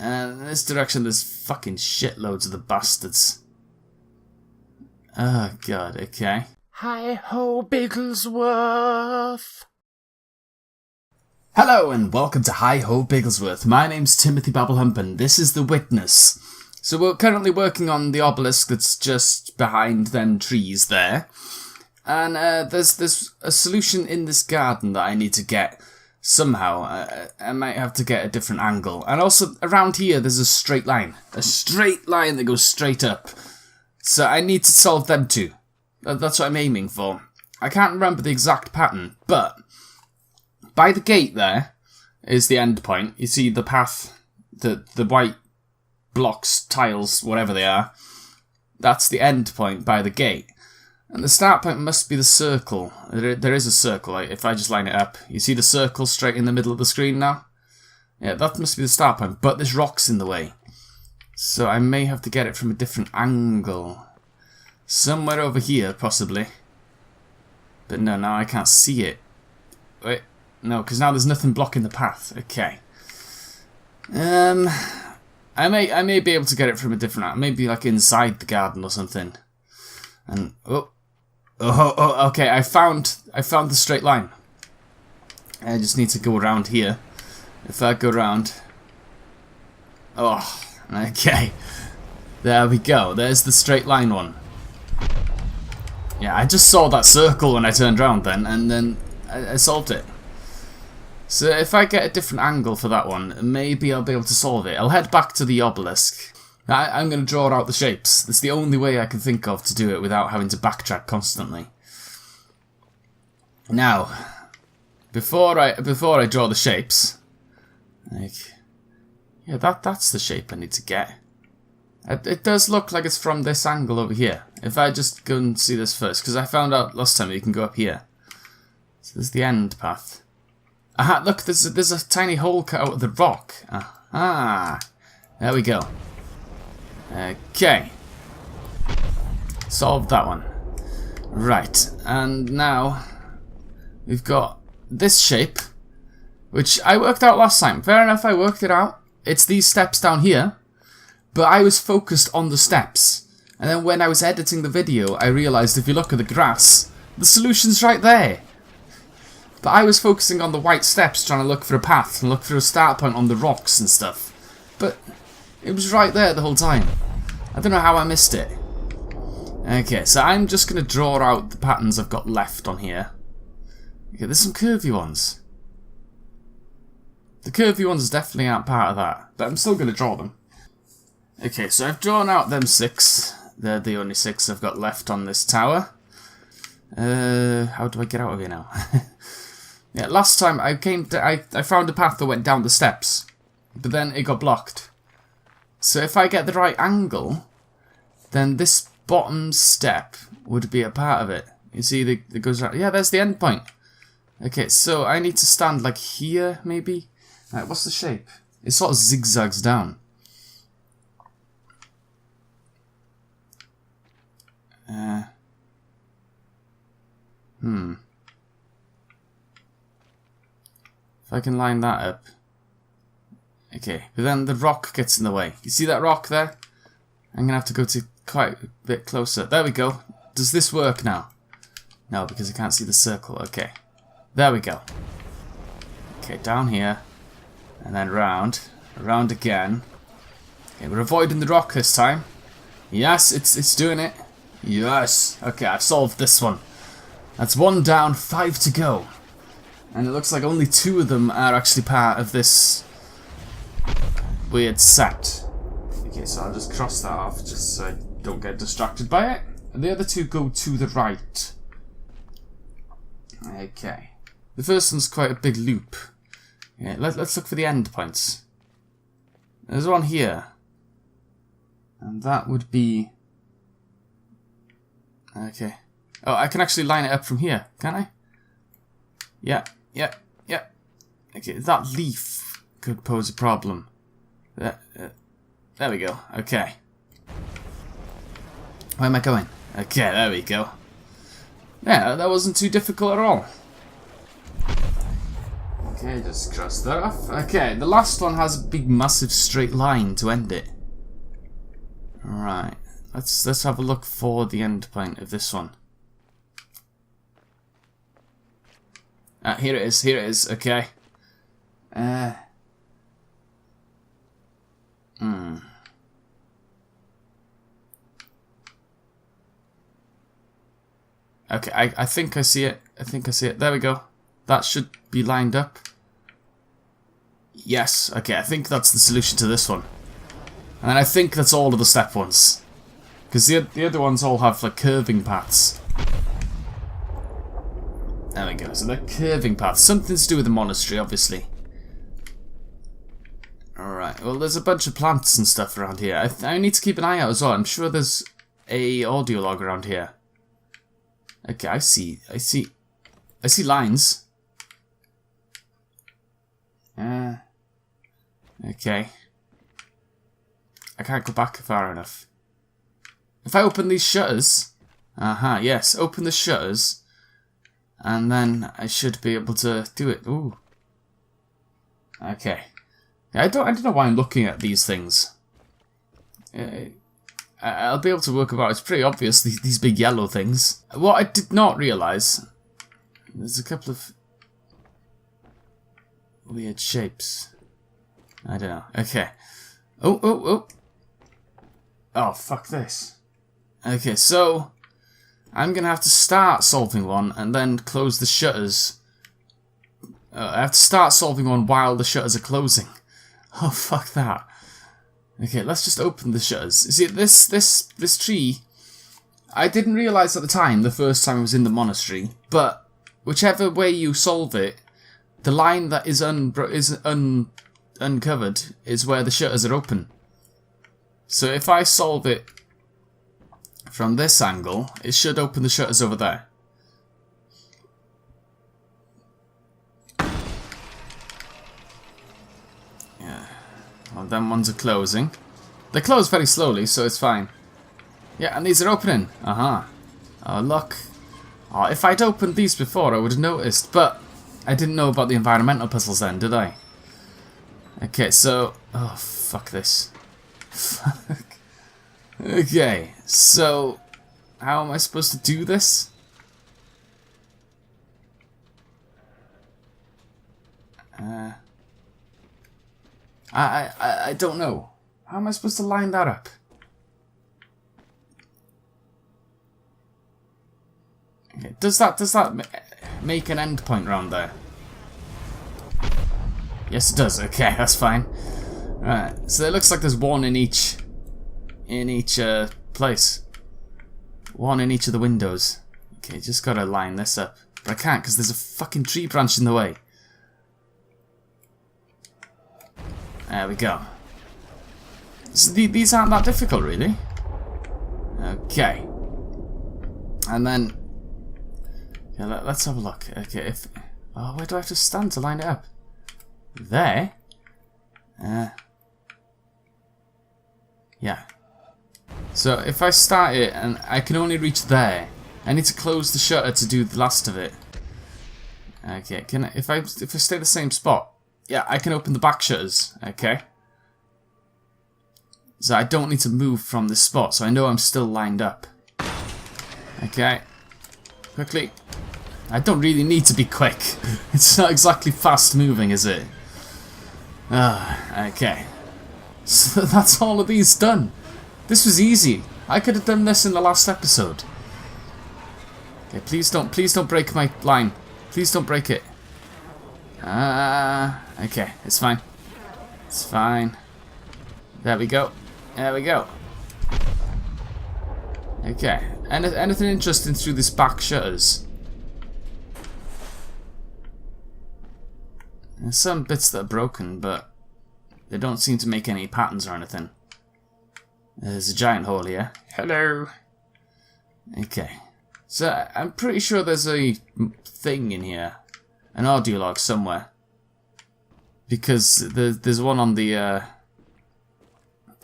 And in this direction there's fucking shitloads of the bastards. Oh god, okay. Hi-ho, Bigglesworth! Hello and welcome to Hi-ho Bigglesworth. My name's Timothy Babblehump and this is The Witness. So we're currently working on the obelisk that's just behind them trees there. And there's a solution in this garden that I need to get somehow. I might have to get a different angle. And also around here there's a straight line. A straight line that goes straight up. So I need to solve them two. That's what I'm aiming for. I can't remember the exact pattern, but by the gate there is the end point. You see the path, the white blocks, tiles, whatever they are. That's the end point by the gate. And the start point must be the circle. There is a circle. If I just line it up, you see the circle straight in the middle of the screen now? Yeah, that must be the start point, but there's rocks in the way. So I may have to get it from a different angle. Somewhere over here, possibly. But no, now I can't see it. Wait, no, because now there's nothing blocking the path. Okay. I may be able to get it from a different angle. Maybe like inside the garden or something. And okay, I found the straight line. I just need to go around here. If I go around, okay, there we go. There's the straight line one. Yeah, I just saw that circle when I turned around then, and then I solved it. So if I get a different angle for that one, maybe I'll be able to solve it. I'll head back to the obelisk. I'm going to draw out the shapes. That's the only way I can think of to do it without having to backtrack constantly. Now, before I draw the shapes, yeah, that's the shape I need to get. It does look like it's from this angle over here. If I just go and see this first, because I found out last time you can go up here. So there's the end path. Aha! Look, there's a tiny hole cut out of the rock. Aha! There we go. Okay. Solved that one. Right, and now we've got this shape, which I worked out last time. Fair enough, I worked it out. It's these steps down here, but I was focused on the steps. And then when I was editing the video, I realised if you look at the grass, the solution's right there. But I was focusing on the white steps, trying to look for a path and look for a start point on the rocks and stuff. But it was right there the whole time. I don't know how I missed it. Okay, so I'm just going to draw out the patterns I've got left on here. Okay, there's some curvy ones. The curvy ones definitely aren't part of that, but I'm still going to draw them. Okay, so I've drawn out them 6. They're the only 6 I've got left on this tower. How do I get out of here now? Yeah, last time I found a path that went down the steps, but then it got blocked. So if I get the right angle, then this bottom step would be a part of it. You see, it goes right. Yeah, there's the end point. Okay, so I need to stand like here, maybe. Right, what's the shape? It sort of zigzags down. If I can line that up. Okay, but then the rock gets in the way. You see that rock there? I'm going to have to go to quite a bit closer. There we go. Does this work now? No, because I can't see the circle. Okay. There we go. Okay, down here. And then round. Around again. Okay, we're avoiding the rock this time. Yes, it's doing it. Yes. Okay, I've solved this one. That's 1 down, 5 to go. And it looks like only 2 of them are actually part of this weird set. Okay, so I'll just cross that off just so I don't get distracted by it. And the other 2 go to the right. Okay. The first one's quite a big loop. Yeah, let's look for the end points. There's one here. And that would be... Okay. Oh, I can actually line it up from here, can I? Yeah. Okay, that leaf could pose a problem. There we go. Okay. Where am I going? Okay, there we go. Yeah, that wasn't too difficult at all. Okay, just cross that off. Okay, the last one has a big, massive straight line to end it. Alright, let's have a look for the end point of this one. Here it is, okay. Okay, I think I see it. There we go. That should be lined up. Yes, okay, I think that's the solution to this one. And I think that's all of the step ones. Because the other ones all have, like, curving paths. There we go, so they're curving paths. Something to do with the monastery, obviously. Alright, well, there's a bunch of plants and stuff around here. I need to keep an eye out as well. I'm sure there's a audio log around here. Okay, I see lines. Okay. I can't go back far enough. If I open these shutters... yes, open the shutters. And then I should be able to do it. Ooh. Okay. I don't know why I'm looking at these things. I'll be able to work them out. It's pretty obvious, these big yellow things. What I did not realise... There's a couple of... weird shapes. I don't know. Okay. Oh. Oh, fuck this. Okay, so... I'm going to have to start solving one and then close the shutters. I have to start solving one while the shutters are closing. Oh, fuck that. Okay, let's just open the shutters. You see, this tree... I didn't realise at the time, the first time I was in the monastery, but whichever way you solve it, the line that is uncovered is where the shutters are open. So if I solve it from this angle, it should open the shutters over there. Yeah. Well, them ones are closing. They close very slowly, so it's fine. Yeah, and these are opening. Oh, look. Oh, if I'd opened these before, I would have noticed, but I didn't know about the environmental puzzles then, did I? Okay, so... Oh, fuck this. Fuck. Okay, so... How am I supposed to do this? I don't know. How am I supposed to line that up? Okay, does that make an end point round there? Yes, it does. Okay, that's fine. Right, so it looks like there's one in each place. One in each of the windows. Okay, just gotta line this up. But I can't because there's a fucking tree branch in the way. There we go. So these aren't that difficult, really. Okay. And then... Yeah, let's have a look. Okay, if... Oh, where do I have to stand to line it up? There? Yeah. So if I start it and I can only reach there, I need to close the shutter to do the last of it. Okay, can I, if I stay the same spot, yeah, I can open the back shutters. Okay. So I don't need to move from this spot, so I know I'm still lined up. Okay. Quickly. I don't really need to be quick. It's not exactly fast moving, is it? Okay. So that's all of these done. This was easy. I could have done this in the last episode. Okay, please don't break my line. Please don't break it. Okay, it's fine. It's fine. There we go. There we go. Okay. Anything interesting through this back shutters? There's some bits that are broken, but they don't seem to make any patterns or anything. There's a giant hole here. Hello. Okay. So I'm pretty sure there's a thing in here, an audio log somewhere, because there's one on the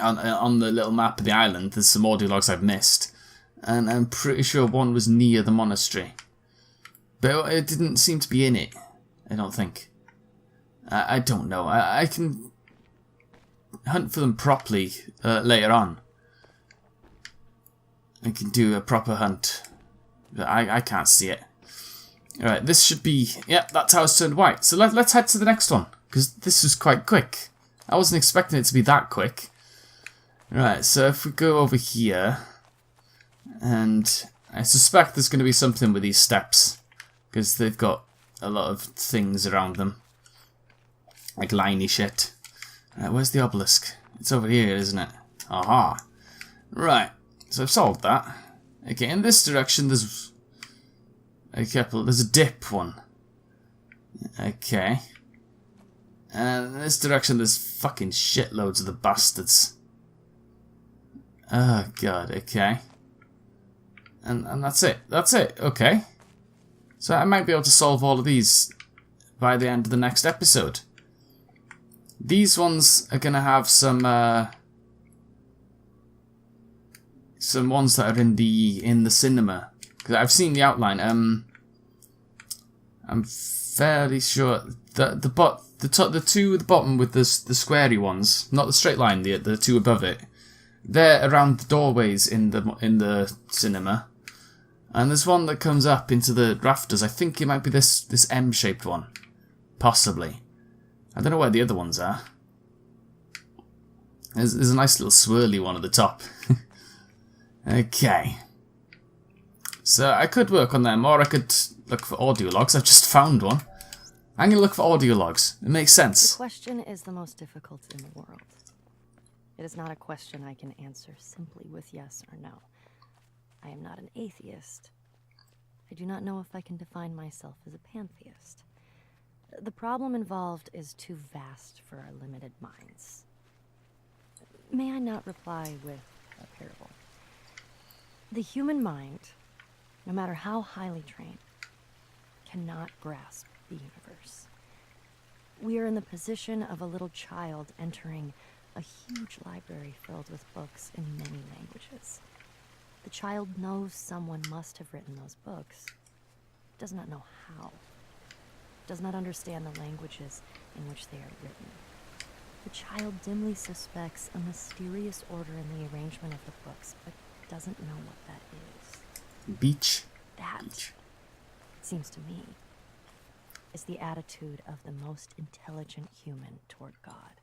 on the little map of the island. There's some audio logs I've missed, and I'm pretty sure one was near the monastery, but it didn't seem to be in it. I don't think. I don't know. I can hunt for them properly later on. I can do a proper hunt. But I can't see it. Alright, this should be... Yep, that tower's turned white. So let's head to the next one. Because this was quite quick. I wasn't expecting it to be that quick. Right, so if we go over here... And I suspect there's going to be something with these steps. Because they've got a lot of things around them. Like liney shit. Right, where's the obelisk? It's over here, isn't it? Aha. Right, so I've solved that. Okay, in this direction there's a couple. There's a dip one. Okay. And in this direction there's fucking shitloads of the bastards. Oh god, okay. And that's it. That's it, okay. So I might be able to solve all of these by the end of the next episode. These ones are gonna have some ones that are in the cinema. Because I've seen the outline. I'm fairly sure that the two at the bottom with the squarey ones, not the straight line, the two above it, they're around the doorways in the cinema. And there's one that comes up into the rafters. I think it might be this M-shaped one, possibly. I don't know where the other ones are. There's a nice little swirly one at the top. Okay. So I could work on them, or I could look for audio logs. I've just found one. I'm going to look for audio logs. It makes sense. The question is the most difficult in the world. It is not a question I can answer simply with yes or no. I am not an atheist. I do not know if I can define myself as a pantheist. The problem involved is too vast for our limited minds. May I not reply with a parable? The human mind, no matter how highly trained, cannot grasp the universe. We are in the position of a little child entering a huge library filled with books in many languages. The child knows someone must have written those books, does not know how, does not understand the languages in which they are written. The child dimly suspects a mysterious order in the arrangement of the books, but doesn't know what that is. Beach. That, it seems to me, is the attitude of the most intelligent human toward God.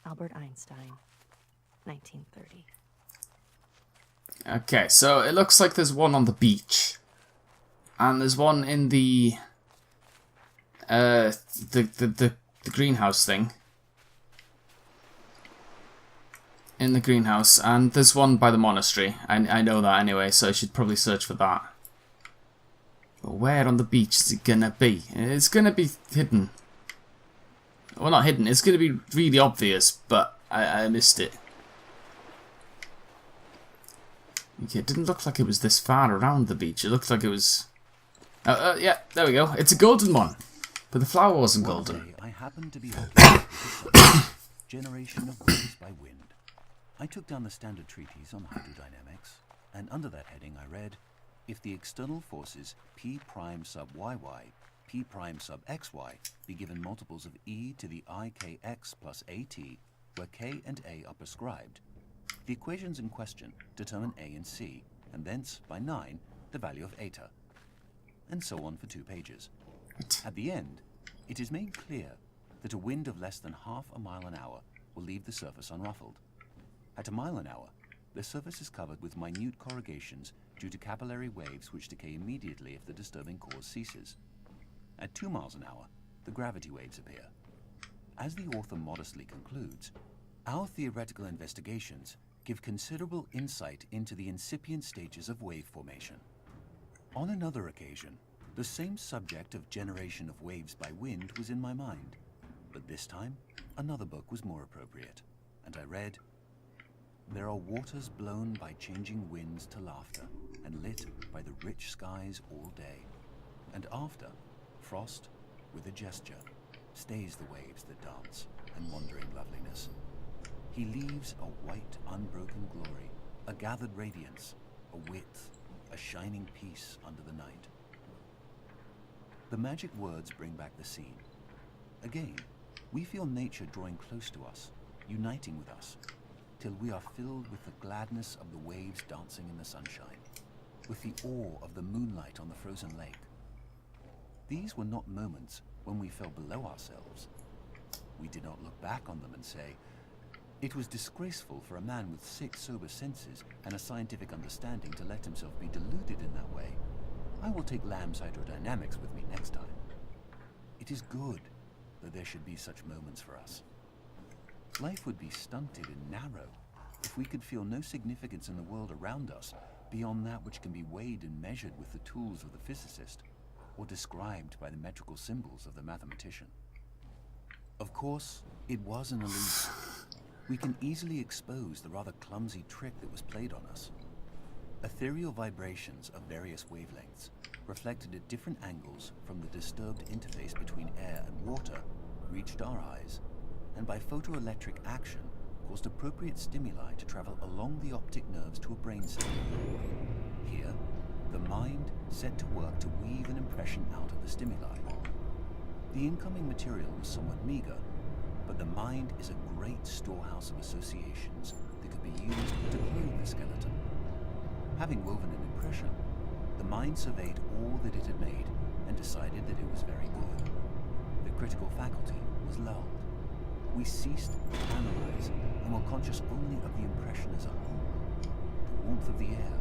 Albert Einstein, 1930. Okay, so it looks like there's one on the beach. And there's one in the greenhouse thing. In the greenhouse, and there's one by the monastery. I know that anyway, so I should probably search for that. But where on the beach is it gonna be? It's gonna be hidden. Well, not hidden, it's gonna be really obvious, but I missed it. Okay, it didn't look like it was this far around the beach. It looked like it was... yeah, there we go. It's a golden one. But the flower wasn't golden. One day, I happened to be looking at Generation of Waves by Wind. I took down the standard treatise on hydrodynamics, and under that heading I read, if the external forces P prime sub YY, P prime sub XY be given multiples of e to the ikx plus at, where k and a are prescribed, the equations in question determine a and c, and thence, by 9, the value of eta, and so on for 2 pages. At the end, it is made clear that a wind of less than half a mile an hour will leave the surface unruffled. At a mile an hour, the surface is covered with minute corrugations due to capillary waves which decay immediately if the disturbing cause ceases. At 2 miles an hour, the gravity waves appear. As the author modestly concludes, our theoretical investigations give considerable insight into the incipient stages of wave formation. On another occasion, the same subject of generation of waves by wind was in my mind, but this time another book was more appropriate, and I read, "There are waters blown by changing winds to laughter, and lit by the rich skies all day, and after, frost, with a gesture, stays the waves that dance, and wandering loveliness. He leaves a white, unbroken glory, a gathered radiance, a width, a shining peace under the night. The magic words bring back the scene. Again, we feel nature drawing close to us, uniting with us, till we are filled with the gladness of the waves dancing in the sunshine, with the awe of the moonlight on the frozen lake. These were not moments when we fell below ourselves. We did not look back on them and say, "It was disgraceful for a man with 6 sober senses and a scientific understanding to let himself be deluded in that way. I will take Lamb's hydrodynamics with me next time." It is good that there should be such moments for us. Life would be stunted and narrow if we could feel no significance in the world around us beyond that which can be weighed and measured with the tools of the physicist, or described by the metrical symbols of the mathematician. Of course, it was an illusion. We can easily expose the rather clumsy trick that was played on us. Ethereal vibrations of various wavelengths, reflected at different angles from the disturbed interface between air and water, reached our eyes, and by photoelectric action caused appropriate stimuli to travel along the optic nerves to a brain center. Here, the mind set to work to weave an impression out of the stimuli. The incoming material was somewhat meager, but the mind is a great storehouse of associations that could be used to clothe the skeleton. Having woven an impression, the mind surveyed all that it had made and decided that it was very good. The critical faculty was lulled. We ceased to analyze and were conscious only of the impression as a whole. The warmth of the air,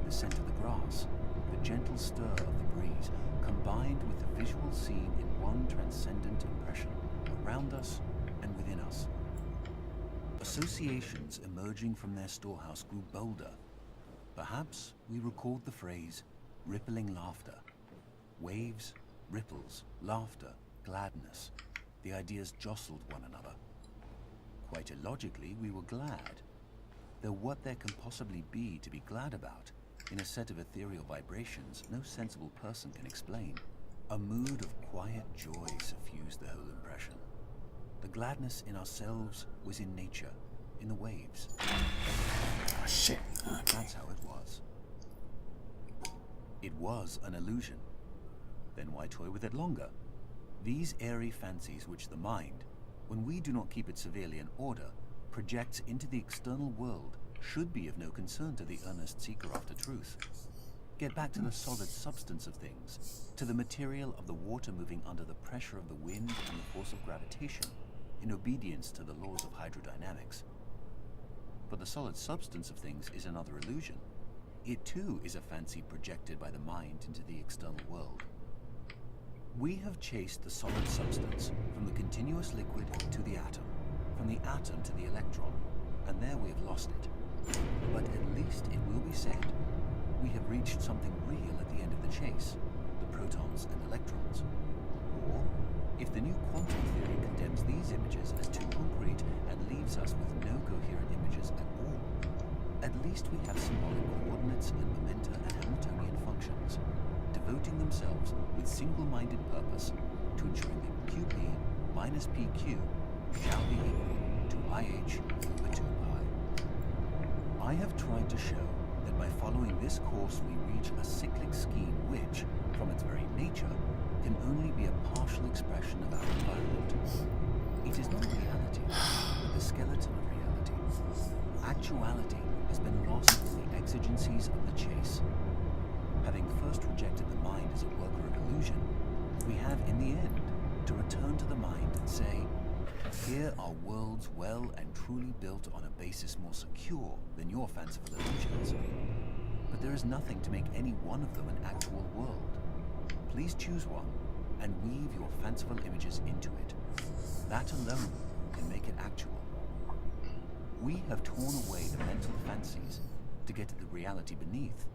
the scent of the grass, the gentle stir of the breeze, combined with the visual scene in one transcendent impression, around us and within us. Associations emerging from their storehouse grew bolder. Perhaps we recalled the phrase, rippling laughter. Waves, ripples, laughter, gladness. The ideas jostled one another. Quite illogically, we were glad. Though what there can possibly be to be glad about in a set of ethereal vibrations no sensible person can explain. A mood of quiet joy suffused the whole impression. The gladness in ourselves was in nature, in the waves. Oh, shit. Okay. That's how it was. It was an illusion. Then why toy with it longer? These airy fancies which the mind, when we do not keep it severely in order, projects into the external world should be of no concern to the earnest seeker after truth. Get back to the solid substance of things, to the material of the water moving under the pressure of the wind and the force of gravitation, in obedience to the laws of hydrodynamics. But the solid substance of things is another illusion. It too is a fancy projected by the mind into the external world. We have chased the solid substance from the continuous liquid to the atom, from the atom to the electron, and there we have lost it. But at least it will be said, we have reached something real at the end of the chase, the protons and electrons. Or, if the new quantum theory condemns these images as too concrete and leaves us with no coherent images at all, at least we have symbolic coordinates and momenta and Hamiltonian functions, devoting themselves with single-minded purpose to ensuring that QP minus PQ shall be equal to IH over 2 pi. I have tried to show that by following this course we reach a cyclic scheme which, from its very nature, can only be a partial expression of our environment. It is not reality, but the skeleton of reality. Actuality has been lost in the exigencies of the chase. Having first rejected the mind as a worker of illusion, we have, in the end, to return to the mind and say, here are worlds well and truly built on a basis more secure than your fanciful illusions. But there is nothing to make any one of them an actual world. Please choose one and weave your fanciful images into it. That alone can make it actual. We have torn away the mental fancies to get to the reality beneath,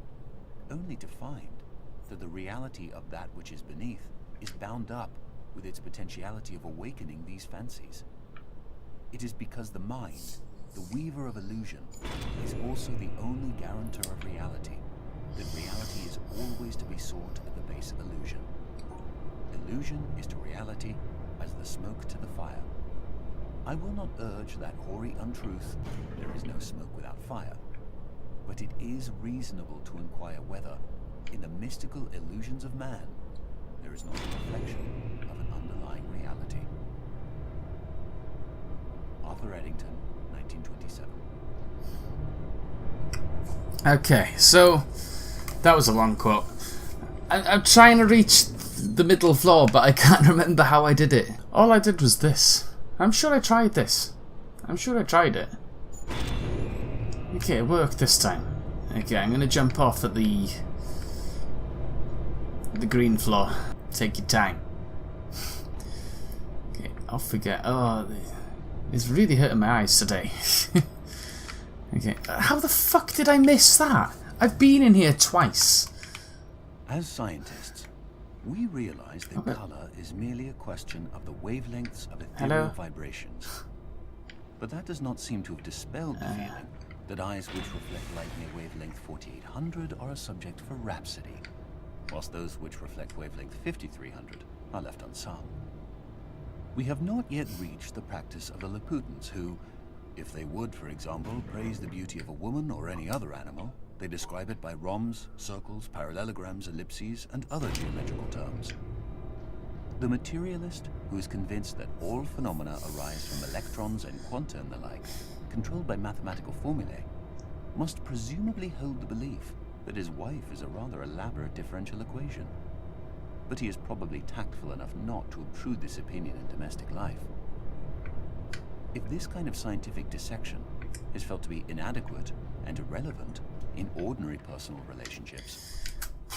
only to find that the reality of that which is beneath is bound up with its potentiality of awakening these fancies. It is because the mind, the weaver of illusion, is also the only guarantor of reality, that reality is always to be sought at the base of illusion. Illusion is to reality as the smoke to the fire. I will not urge that hoary untruth, there is no smoke without fire, but it is reasonable to inquire whether, in the mystical illusions of man, there is not a reflection of an underlying reality. Arthur Eddington, 1927. Okay, so that was a long quote. I'm trying to reach the middle floor, but I can't remember how I did it. All I did was this. I'm sure I tried this. I'm sure I tried it. Okay, it worked this time. Okay, I'm gonna jump off at the green floor. Take your time. Okay, off we go. Oh, it's really hurting my eyes today. Okay, how the fuck did I miss that? I've been in here twice. As scientists, we realize that color is merely a question of the wavelengths of ethereal vibrations. But that does not seem to have dispelled the feeling that eyes which reflect light near wavelength 4800 are a subject for rhapsody, whilst those which reflect wavelength 5300 are left unsung. We have not yet reached the practice of the Laputans who, if they would, for example, praise the beauty of a woman or any other animal, they describe it by rhombs, circles, parallelograms, ellipses, and other geometrical terms. The materialist, who is convinced that all phenomena arise from electrons and quanta and the like, controlled by mathematical formulae, must presumably hold the belief that his wife is a rather elaborate differential equation. But he is probably tactful enough not to obtrude this opinion in domestic life. If this kind of scientific dissection is felt to be inadequate and irrelevant in ordinary personal relationships,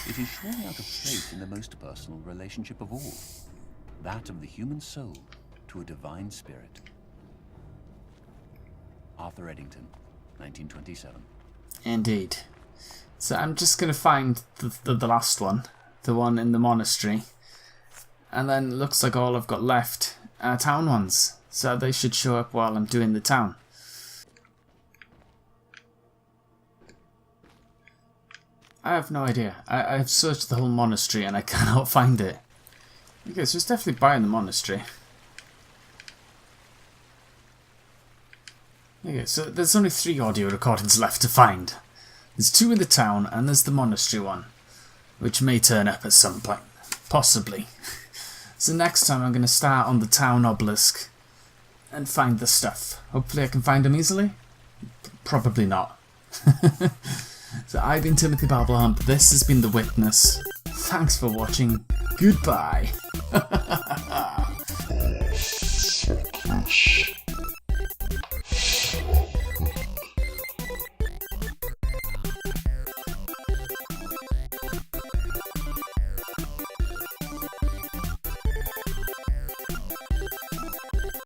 it is surely out of place in the most personal relationship of all, that of the human soul to a divine spirit. Arthur Eddington, 1927. Indeed. So I'm just going to find the last one, the one in the monastery, and then it looks like all I've got left are town ones, so they should show up while I'm doing the town. I have no idea. I've searched the whole monastery and I cannot find it. Okay, so it's definitely by the monastery. Okay, so there's only 3 audio recordings left to find. There's 2 in the town and there's the monastery one, which may turn up at some point. Possibly. So next time I'm going to start on the town obelisk and find the stuff. Hopefully I can find them easily. Probably not. So I've been Timothy Babblehump, this has been The Witness. Thanks for watching, goodbye.